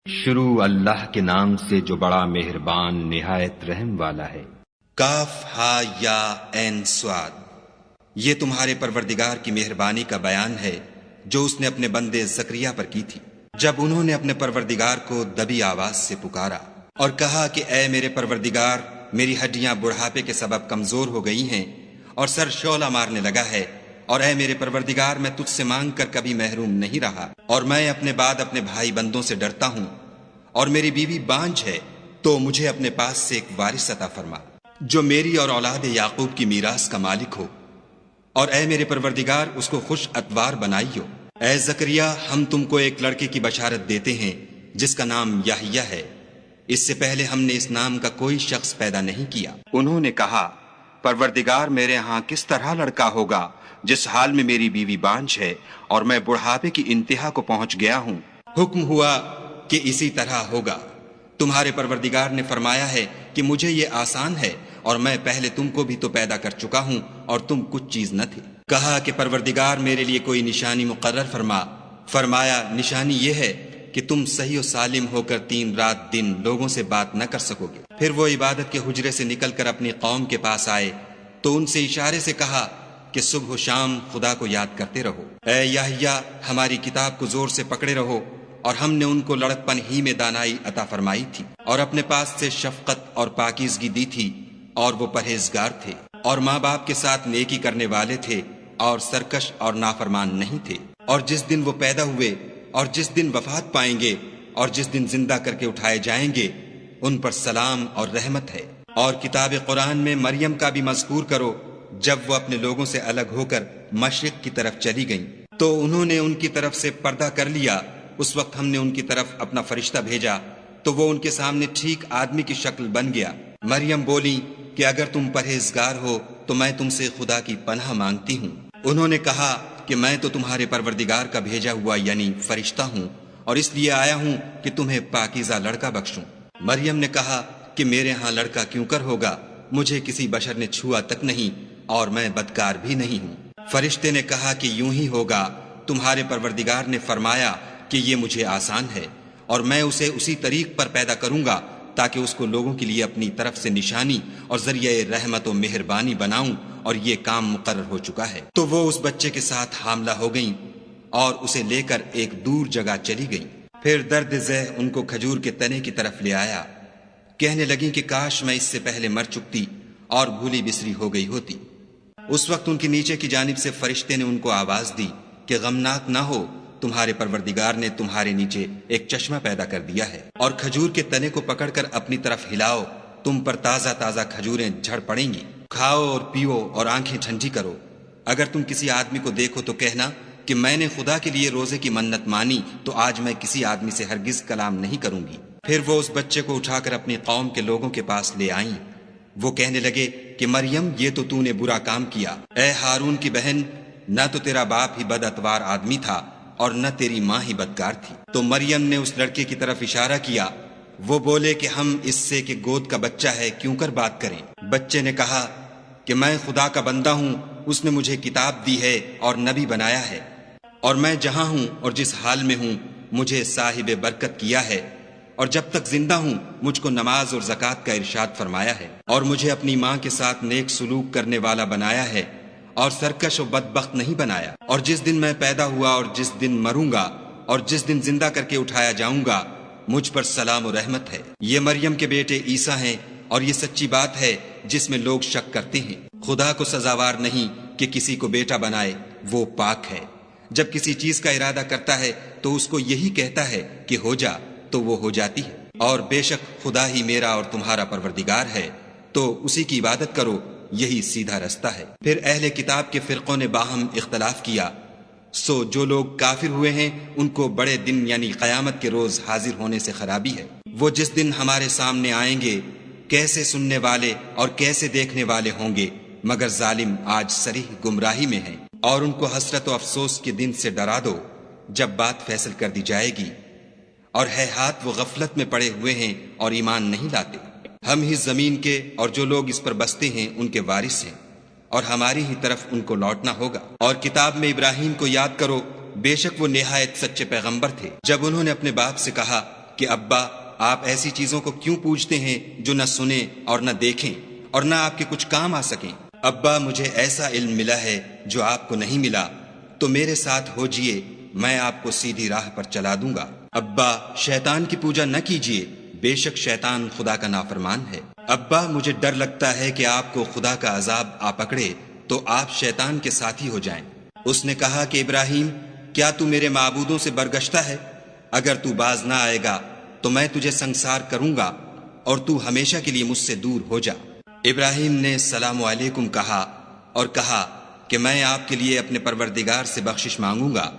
شروع اللہ کے نام سے جو بڑا مہربان نہایت رحم والا ہے۔ کاف ہا یا عین صاد، یہ تمہارے پروردگار کی مہربانی کا بیان ہے جو اس نے اپنے بندے زکریا پر کی تھی جب انہوں نے اپنے پروردگار کو دبی آواز سے پکارا اور کہا کہ اے میرے پروردگار، میری ہڈیاں بڑھاپے کے سبب کمزور ہو گئی ہیں اور سر شعلہ مارنے لگا ہے، اور اے میرے پروردگار، میں تجھ سے مانگ کر کبھی محروم نہیں رہا، اور میں اپنے بعد اپنے بھائی بندوں سے ڈرتا ہوں، اور میری بیوی بانجھ ہے، تو مجھے اپنے پاس سے ایک وارث عطا فرما جو میری اور اولاد یعقوب کی میراث کا مالک ہو، اور اے میرے پروردگار اس کو خوش اتوار بنائیو۔ اے زکریا، ہم تم کو ایک لڑکے کی بشارت دیتے ہیں جس کا نام یحییٰ ہے، اس سے پہلے ہم نے اس نام کا کوئی شخص پیدا نہیں کیا۔ انہوں نے کہا، پروردگار، میرے ہاں کس طرح لڑکا ہوگا جس حال میں میری بیوی بانجھ ہے اور میں بڑھاپے کی انتہا کو پہنچ گیا ہوں؟ حکم ہوا کہ اسی طرح ہوگا۔ تمہارے پروردگار نے فرمایا ہے کہ مجھے یہ آسان ہے، اور میں پہلے تم کو بھی تو پیدا کر چکا ہوں اور تم کچھ چیز نہ تھے۔ کہا کہ پروردگار میرے لیے کوئی نشانی مقرر فرما۔ فرمایا، نشانی یہ ہے کہ تم صحیح و سالم ہو کر 3 رات دن لوگوں سے بات نہ کر سکو گے۔ پھر وہ عبادت کے حجرے سے نکل کر اپنی قوم کے پاس آئے تو ان سے اشارے سے کہا کہ صبح و شام خدا کو یاد کرتے رہو۔ اے یحییٰ، ہماری کتاب کو زور سے پکڑے رہو، اور ہم نے ان کو لڑکپن ہی میں دانائی عطا فرمائی تھی، اور اپنے پاس سے شفقت اور پاکیزگی دی تھی، اور وہ پرہیزگار تھے، اور ماں باپ کے ساتھ نیکی کرنے والے تھے، اور سرکش اور نافرمان نہیں تھے۔ اور جس دن وہ پیدا ہوئے اور جس دن وفات پائیں گے اور جس دن زندہ کر کے اٹھائے جائیں گے، ان پر سلام اور رحمت ہے۔ اور کتاب قرآن میں مریم کا بھی مذکور کرو، جب وہ اپنے لوگوں سے الگ ہو کر مشرق کی طرف چلی گئیں تو انہوں نے ان کی طرف سے پردہ کر لیا۔ اس وقت ہم نے ان کی طرف اپنا فرشتہ بھیجا تو وہ ان کے سامنے ٹھیک آدمی کی شکل بن گیا۔ مریم بولی کہ اگر تم پرہیزگار ہو تو میں تم سے خدا کی پناہ مانگتی ہوں۔ انہوں نے کہا کہ میں تو تمہارے پروردگار کا بھیجا ہوا یعنی فرشتہ ہوں، اور اس لیے آیا ہوں کہ تمہیں پاکیزہ لڑکا بخشوں۔ مریم نے کہا کہ میرے ہاں لڑکا کیوں کر ہوگا، مجھے کسی بشر نے چھوا تک نہیں، اور میں بدکار بھی نہیں ہوں۔ فرشتے نے کہا کہ یوں ہی ہوگا، تمہارے پروردگار نے فرمایا کہ یہ مجھے آسان ہے، اور میں اسے اسی طریق پر پیدا کروں گا تاکہ اس کو لوگوں کے لیے اپنی طرف سے نشانی اور ذریعہ رحمت و مہربانی بناؤں، اور یہ کام مقرر ہو چکا ہے۔ تو وہ اس بچے کے ساتھ حاملہ ہو گئیں اور اسے لے کر ایک دور جگہ چلی گئیں۔ پھر درد ذہ ان کو کھجور کے تنے کی طرف لے آیا، کہنے لگیں کہ کاش میں اس سے پہلے مر چکتی اور بھولی بسری ہو گئی ہوتی۔ اس وقت ان کے نیچے کی جانب سے فرشتے نے ان کو آواز دی کہ غمناک نہ ہو، تمہارے پروردگار نے تمہارے نیچے ایک چشمہ پیدا کر دیا ہے، اور کھجور کے تنے کو پکڑ کر اپنی طرف ہلاؤ، تم پر تازہ تازہ کھجوریں جھڑ پڑیں گی، کھاؤ اور پیو اور آنکھیں ٹھنڈی کرو۔ اگر تم کسی آدمی کو دیکھو تو کہنا کہ میں نے خدا کے لیے روزے کی منت مانی، تو آج میں کسی آدمی سے ہرگز کلام نہیں کروں گی۔ پھر وہ اس بچے کو اٹھا کر اپنی قوم کے لوگوں کے پاس لے آئیں۔ وہ کہنے لگے کہ مریم، یہ تو نے برا کام کیا۔ اے ہارون کی بہن، نہ تو تیرا باپ ہی بد اتوار آدمی تھا اور نہ تیری ماں ہی بدکار تھی۔ تو مریم نے اس لڑکے کی طرف اشارہ کیا۔ وہ بولے کہ ہم اس سے کہ گود کا بچہ ہے کیوں کر بات کریں۔ بچے نے کہا کہ میں خدا کا بندہ ہوں، اس نے مجھے کتاب دی ہے اور نبی بنایا ہے، اور میں جہاں ہوں اور جس حال میں ہوں مجھے صاحب برکت کیا ہے، اور جب تک زندہ ہوں مجھ کو نماز اور زکوٰۃ کا ارشاد فرمایا ہے، اور مجھے اپنی ماں کے ساتھ نیک سلوک کرنے والا بنایا ہے، اور سرکش و بدبخت نہیں بنایا۔ اور جس دن میں پیدا ہوا اور جس دن مروں گا اور جس دن زندہ کر کے اٹھایا جاؤں گا، مجھ پر سلام و رحمت ہے۔ یہ مریم کے بیٹے عیسیٰ ہیں، اور یہ سچی بات ہے جس میں لوگ شک کرتے ہیں۔ خدا کو سزاوار نہیں کہ کسی کو بیٹا بنائے، وہ پاک ہے۔ جب کسی چیز کا ارادہ کرتا ہے تو اس کو یہی کہتا ہے کہ ہو جا، تو وہ ہو جاتی ہے۔ اور بے شک خدا ہی میرا اور تمہارا پروردگار ہے، تو اسی کی عبادت کرو، یہی سیدھا رستہ ہے۔ پھر اہل کتاب کے فرقوں نے باہم اختلاف کیا، سو جو لوگ کافر ہوئے ہیں ان کو بڑے دن یعنی قیامت کے روز حاضر ہونے سے خرابی ہے۔ وہ جس دن ہمارے سامنے آئیں گے کیسے سننے والے اور کیسے دیکھنے والے ہوں گے، مگر ظالم آج صریح گمراہی میں ہیں۔ اور ان کو حسرت و افسوس کے دن سے ڈرا دو جب بات فیصل کر دی جائے گی، اور ہے ہاتھ وہ غفلت میں پڑے ہوئے ہیں اور ایمان نہیں لاتے۔ ہم ہی زمین کے اور جو لوگ اس پر بستے ہیں ان کے وارث ہیں، اور ہماری ہی طرف ان کو لوٹنا ہوگا۔ اور کتاب میں ابراہیم کو یاد کرو، بے شک وہ نہایت سچے پیغمبر تھے۔ جب انہوں نے اپنے باپ سے کہا کہ ابا آپ ایسی چیزوں کو کیوں پوجتے ہیں جو نہ سنیں اور نہ دیکھیں اور نہ آپ کے کچھ کام آ سکیں؟ ابا مجھے ایسا علم ملا ہے جو آپ کو نہیں ملا، تو میرے ساتھ ہو جئے، میں آپ کو سیدھی راہ پر چلا دوں گا۔ ابا شیطان کی پوجا نہ کیجیے، بے شک شیطان خدا کا نافرمان ہے۔ ابا مجھے ڈر لگتا ہے کہ آپ کو خدا کا عذاب آ پکڑے تو آپ شیطان کے ساتھی ہو جائیں۔ اس نے کہا کہ ابراہیم، کیا تو میرے معبودوں سے برگشتہ ہے؟ اگر تو باز نہ آئے گا تو میں تجھے سنسار کروں گا اور تو ہمیشہ کے لیے مجھ سے دور ہو جا۔ ابراہیم نے السلام علیکم کہا اور کہا کہ میں آپ کے لیے اپنے پروردگار سے بخشش مانگوں گا،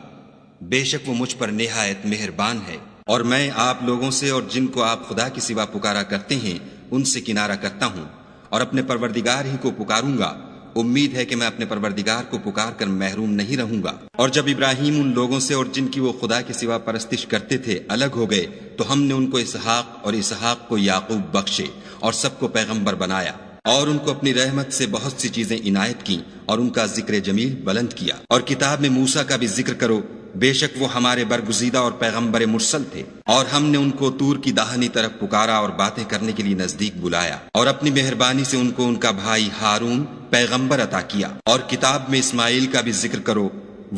بے شک وہ مجھ پر نہایت مہربان ہے، اور میں آپ لوگوں سے اور جن کو آپ خدا کے سوا پکارا کرتے ہیں ان سے کنارہ کرتا ہوں اور اپنے پروردگار ہی کو پکاروں گا۔ امید ہے کہ میں اپنے پروردگار کو پکار کر محروم نہیں رہوں گا۔ اور جب ابراہیم ان لوگوں سے اور جن کی وہ خدا کے سوا پرستش کرتے تھے الگ ہو گئے تو ہم نے ان کو اسحاق اور اسحاق کو یعقوب بخشے اور سب کو پیغمبر بنایا، اور ان کو اپنی رحمت سے بہت سی چیزیں عنایت کی اور ان کا ذکر جمیل بلند کیا۔ اور کتاب میں موسیٰ کا بھی ذکر کرو، بے شک وہ ہمارے برگزیدہ اور پیغمبر مرسل تھے، اور ہم نے ان کو طور کی داہنی طرف پکارا اور باتیں کرنے کے لیے نزدیک بلایا، اور اپنی مہربانی سے ان کو ان کا بھائی ہارون پیغمبر عطا کیا۔ اور کتاب میں اسماعیل کا بھی ذکر کرو،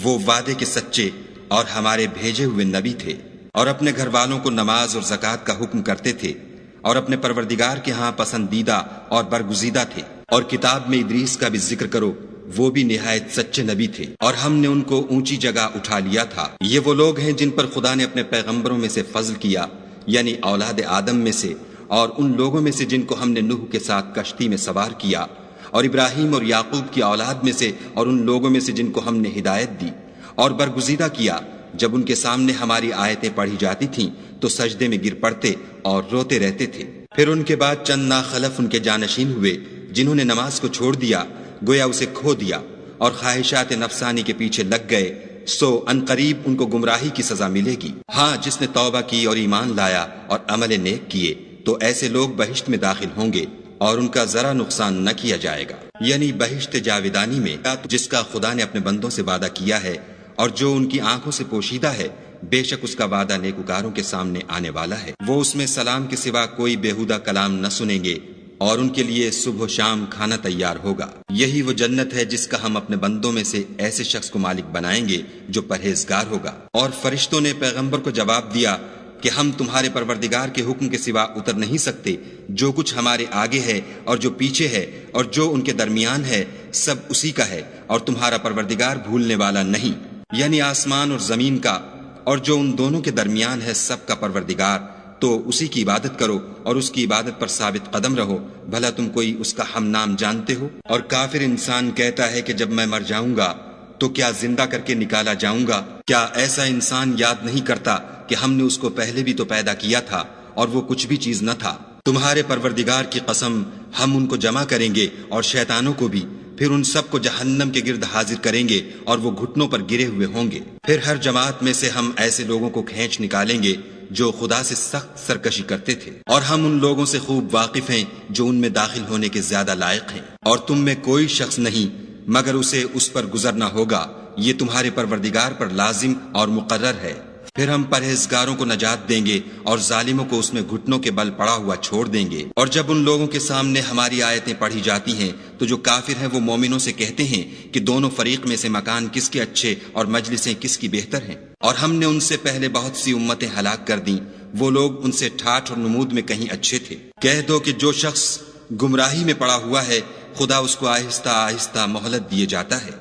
وہ وعدے کے سچے اور ہمارے بھیجے ہوئے نبی تھے، اور اپنے گھر والوں کو نماز اور زکوٰۃ کا حکم کرتے تھے، اور اپنے پروردگار کے ہاں پسندیدہ اور برگزیدہ تھے۔ اور کتاب میں ادریس کا بھی ذکر کرو، وہ بھی نہایت سچے نبی تھے، اور ہم نے ان کو اونچی جگہ اٹھا لیا تھا۔ یہ وہ لوگ ہیں جن پر خدا نے اپنے پیغمبروں میں سے فضل کیا، یعنی اولاد آدم میں سے، اور ان لوگوں میں سے جن کو ہم نے نوح کے ساتھ کشتی میں سوار کیا، اور ابراہیم اور یعقوب کی اولاد میں سے، اور ان لوگوں میں سے جن کو ہم نے ہدایت دی اور برگزیدہ کیا۔ جب ان کے سامنے ہماری آیتیں پڑھی جاتی تھیں تو سجدے میں گر پڑتے اور روتے رہتے تھے۔ پھر ان کے بعد چند ناخلف ان کے جانشین ہوئے جنہوں نے نماز کو چھوڑ دیا، گویا اسے کھو دیا، اور خواہشات نفسانی کے پیچھے لگ گئے، سو ان قریب ان کو گمراہی کی سزا ملے گی۔ ہاں، جس نے توبہ کی اور ایمان لایا اور عمل نیک کیے تو ایسے لوگ بہشت میں داخل ہوں گے اور ان کا ذرا نقصان نہ کیا جائے گا، یعنی بہشت جاویدانی میں، جس کا خدا نے اپنے بندوں سے وعدہ کیا ہے اور جو ان کی آنکھوں سے پوشیدہ ہے، بے شک اس کا وعدہ نیکوکاروں کے سامنے آنے والا ہے۔ وہ اس میں سلام کے سوا کوئی بیہودہ کلام نہ سنیں گے، اور ان کے لیے صبح و شام کھانا تیار ہوگا۔ یہی وہ جنت ہے جس کا ہم اپنے بندوں میں سے ایسے شخص کو مالک بنائیں گے جو پرہیزگار ہوگا۔ اور فرشتوں نے پیغمبر کو جواب دیا کہ ہم تمہارے پروردگار کے حکم کے سوا اتر نہیں سکتے، جو کچھ ہمارے آگے ہے اور جو پیچھے ہے اور جو ان کے درمیان ہے سب اسی کا ہے، اور تمہارا پروردگار بھولنے والا نہیں، یعنی آسمان اور زمین کا اور جو ان دونوں کے درمیان ہے سب کا پروردگار۔ تو اسی کی عبادت کرو اور اس کی عبادت پر ثابت قدم رہو، بھلا تم کوئی اس کا ہم نام جانتے ہو؟ اور کافر انسان کہتا ہے کہ جب میں مر جاؤں گا تو کیا زندہ کر کے نکالا جاؤں گا؟ کیا ایسا انسان یاد نہیں کرتا کہ ہم نے اس کو پہلے بھی تو پیدا کیا تھا اور وہ کچھ بھی چیز نہ تھا؟ تمہارے پروردگار کی قسم، ہم ان کو جمع کریں گے اور شیطانوں کو بھی، پھر ان سب کو جہنم کے گرد حاضر کریں گے اور وہ گھٹنوں پر گرے ہوئے ہوں گے۔ پھر ہر جماعت میں سے ہم ایسے لوگوں کو کھینچ نکالیں گے جو خدا سے سخت سرکشی کرتے تھے، اور ہم ان لوگوں سے خوب واقف ہیں جو ان میں داخل ہونے کے زیادہ لائق ہیں، اور تم میں کوئی شخص نہیں مگر اسے اس پر گزرنا ہوگا، یہ تمہارے پروردگار پر لازم اور مقرر ہے۔ پھر ہم پرہیزگاروں کو نجات دیں گے اور ظالموں کو اس میں گھٹنوں کے بل پڑا ہوا چھوڑ دیں گے۔ اور جب ان لوگوں کے سامنے ہماری آیتیں پڑھی جاتی ہیں تو جو کافر ہیں وہ مومنوں سے کہتے ہیں کہ دونوں فریق میں سے مکان کس کے اچھے اور مجلسیں کس کی بہتر ہیں، اور ہم نے ان سے پہلے بہت سی امتیں ہلاک کر دیں، وہ لوگ ان سے ٹھاٹھ اور نمود میں کہیں اچھے تھے۔ کہہ دو کہ جو شخص گمراہی میں پڑا ہوا ہے خدا اس کو آہستہ آہستہ مہلت دیے جاتا ہے،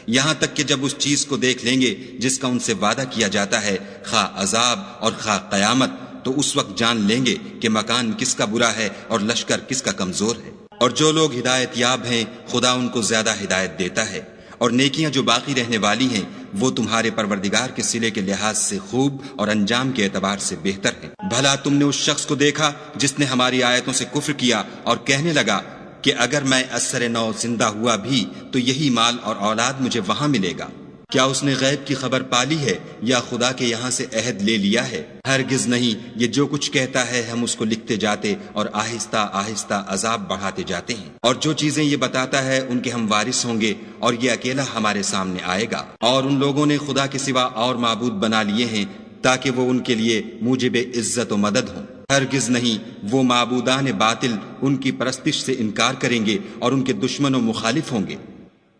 یہاں تک کہ جب اس چیز کو دیکھ لیں گے جس کا ان سے وعدہ کیا جاتا ہے، خواہ عذاب اور خواہ قیامت، تو اس وقت جان لیں گے کہ مکان کس کا برا ہے اور لشکر کس کا کمزور ہے۔ اور جو لوگ ہدایت یاب ہیں خدا ان کو زیادہ ہدایت دیتا ہے، اور نیکیاں جو باقی رہنے والی ہیں وہ تمہارے پروردگار کے صلے کے لحاظ سے خوب اور انجام کے اعتبار سے بہتر ہیں۔ بھلا تم نے اس شخص کو دیکھا جس نے ہماری آیتوں سے کفر کیا اور کہنے لگا کہ اگر میں اثر نو زندہ ہوا بھی تو یہی مال اور اولاد مجھے وہاں ملے گا؟ کیا اس نے غیب کی خبر پالی ہے یا خدا کے یہاں سے عہد لے لیا ہے؟ ہرگز نہیں، یہ جو کچھ کہتا ہے ہم اس کو لکھتے جاتے اور آہستہ آہستہ عذاب بڑھاتے جاتے ہیں۔ اور جو چیزیں یہ بتاتا ہے ان کے ہم وارث ہوں گے، اور یہ اکیلا ہمارے سامنے آئے گا۔ اور ان لوگوں نے خدا کے سوا اور معبود بنا لیے ہیں تاکہ وہ ان کے لیے موجب عزت و مدد ہوں۔ ہرگز نہیں، وہ معبودان باطل ان کی پرستش سے انکار کریں گے اور ان کے دشمن و مخالف ہوں گے۔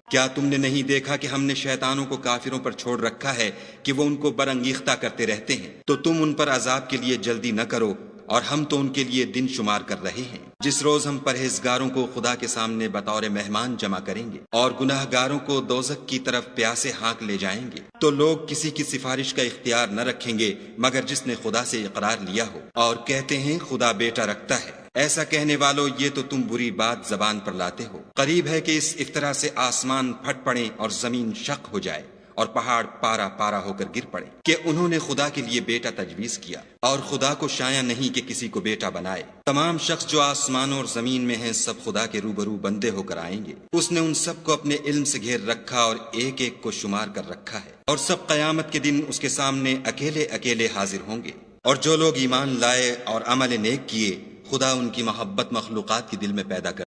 کیا تم نے نہیں دیکھا کہ ہم نے شیطانوں کو کافروں پر چھوڑ رکھا ہے کہ وہ ان کو برانگیختہ کرتے رہتے ہیں؟ تو تم ان پر عذاب کے لیے جلدی نہ کرو، اور ہم تو ان کے لیے دن شمار کر رہے ہیں۔ جس روز ہم پرہیزگاروں کو خدا کے سامنے بطور مہمان جمع کریں گے اور گناہ گاروں کو دوزخ کی طرف پیاسے ہانک لے جائیں گے، تو لوگ کسی کی سفارش کا اختیار نہ رکھیں گے مگر جس نے خدا سے اقرار لیا ہو، اور کہتے ہیں خدا بیٹا رکھتا ہے۔ ایسا کہنے والوں، یہ تو تم بری بات زبان پر لاتے ہو۔ قریب ہے کہ اس افطرا سے آسمان پھٹ پڑیں اور زمین شق ہو جائے اور پہاڑ پارا پارا ہو کر گر پڑے کہ انہوں نے خدا کے لیے بیٹا تجویز کیا، اور خدا کو شایع نہیں کہ کسی کو بیٹا بنائے۔ تمام شخص جو آسمانوں اور زمین میں ہیں سب خدا کے روبرو بندے ہو کر آئیں گے۔ اس نے ان سب کو اپنے علم سے گھیر رکھا اور ایک ایک کو شمار کر رکھا ہے، اور سب قیامت کے دن اس کے سامنے اکیلے اکیلے حاضر ہوں گے۔ اور جو لوگ ایمان لائے اور عمل نیک کیے، خدا ان کی محبت مخلوقات کے دل میں پیدا کر